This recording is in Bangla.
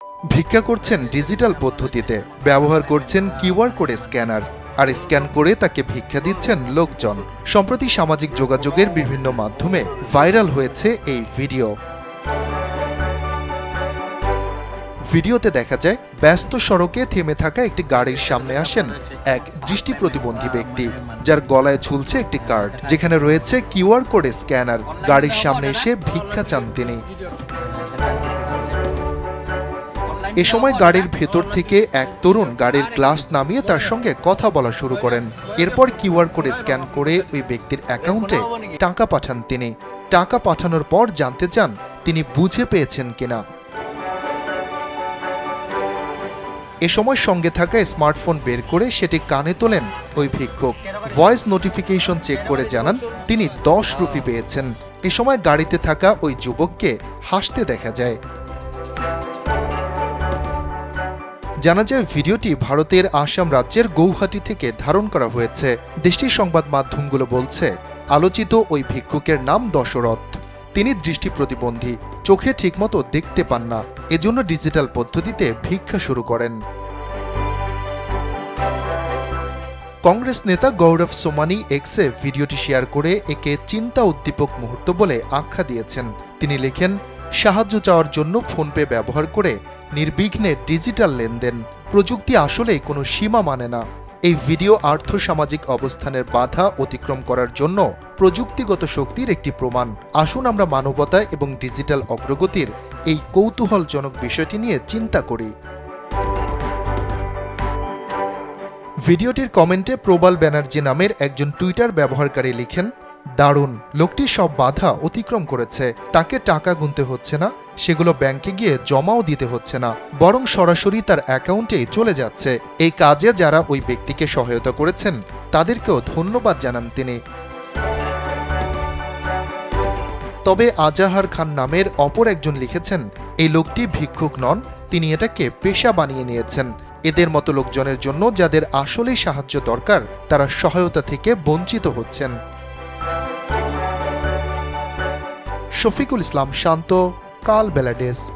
ভিক্ষা করছেন ডিজিটাল পদ্ধতিতে, ব্যবহার করছেন কিউআর কোড স্ক্যানার, আর স্ক্যান করে তাকে ভিক্ষা দিচ্ছেন লোকজন। সম্প্রতি সামাজিক যোগাযোগের বিভিন্ন মাধ্যমে ভাইরাল হয়েছে এই ভিডিওতে দেখা যায় ব্যস্ত সড়কে থেমে থাকা একটি গাড়ির সামনে আসেন এক দৃষ্টি প্রতিবন্ধী ব্যক্তি, যার গলায় ঝুলছে একটি কার্ড যেখানে রয়েছে কিউআর কোড স্ক্যানার। গাড়ির সামনে এসে ভিক্ষা চান তিনি। এ সময় গাড়ির ভেতর থেকে এক তরুণ গাড়ির গ্লাস নামিয়ে তার সঙ্গে কথা বলা শুরু করেন। এরপর কিউআর কোড স্ক্যান করে ওই ব্যক্তির অ্যাকাউন্টে টাকা পাঠান তিনি। টাকা পাঠানোর পর জানতে চান তিনি বুঝে পেয়েছেন কিনা। এ সময় সঙ্গে থাকা স্মার্টফোন বের করে সেটি কানে তোলেন ওই ভিক্ষুক। ভয়েস নোটিফিকেশন চেক করে জানান তিনি 10 রুপি পেয়েছেন। এ সময় গাড়িতে থাকা ওই যুবককে হাসতে দেখা যায়। জানা যায় ভিডিওটি ভারতের আসাম রাজ্যের গৌহাটি থেকে ধারণ করা হয়েছে। দেশটির সংবাদ মাধ্যমগুলো বলছে আলোচিত ওই ভিক্ষুকের নাম দশরথ। তিনি দৃষ্টি প্রতিবন্ধী, চোখে ঠিকমতো দেখতে পান না, এজন্য ডিজিটাল পদ্ধতিতে ভিক্ষা শুরু করেন। কংগ্রেস নেতা গৌরব সোমানি এক্সে ভিডিওটি শেয়ার করে একে চিন্তা উদ্দীপক মুহূর্ত বলে আখ্যা দিয়েছেন। তিনি লেখেন, সাহায্য চাওয়ার জন্য ফোনপে ব্যবহার করে নির্বিঘ্নে ডিজিটাল লেনদেন। প্রযুক্তি আসলেই কোনো সীমা মানে না। এই ভিডিও আর্থসামাজিক অবস্থানের বাধা অতিক্রম করার জন্য প্রযুক্তিগত শক্তির একটি প্রমাণ। আসুন আমরা মানবতা এবং ডিজিটাল অগ্রগতির এই কৌতূহলজনক বিষয়টি নিয়ে চিন্তা করি। ভিডিওটির কমেন্টে প্রবাল ব্যানার্জি নামের একজন টুইটার ব্যবহারকারী লিখেন, দারুণ, লোকটি সব বাধা অতিক্রম করেছে। তাকে টাকা গুনতে হচ্ছে না, সেগুলো ব্যাংকে গিয়ে জমাও দিতে হচ্ছে না, বরং সরাসরি তার অ্যাকাউন্টেই চলে যাচ্ছে। এই কাজে যারা ওই ব্যক্তিকে সহায়তা করেছেন তাদেরকেও ধন্যবাদ জানান তিনি। তবে আজাহার খান নামের অপর একজন লিখেছেন, এই লোকটি ভিক্ষুক নন, তিনি এটাকে পেশা বানিয়ে নিয়েছেন। এদের মতো লোকজনের জন্য যাদের আসলেই সাহায্য দরকার তারা সহায়তা থেকে বঞ্চিত হচ্ছেন। শফিকুল ইসলাম শান্ত, কালবেলা ডেস্ক।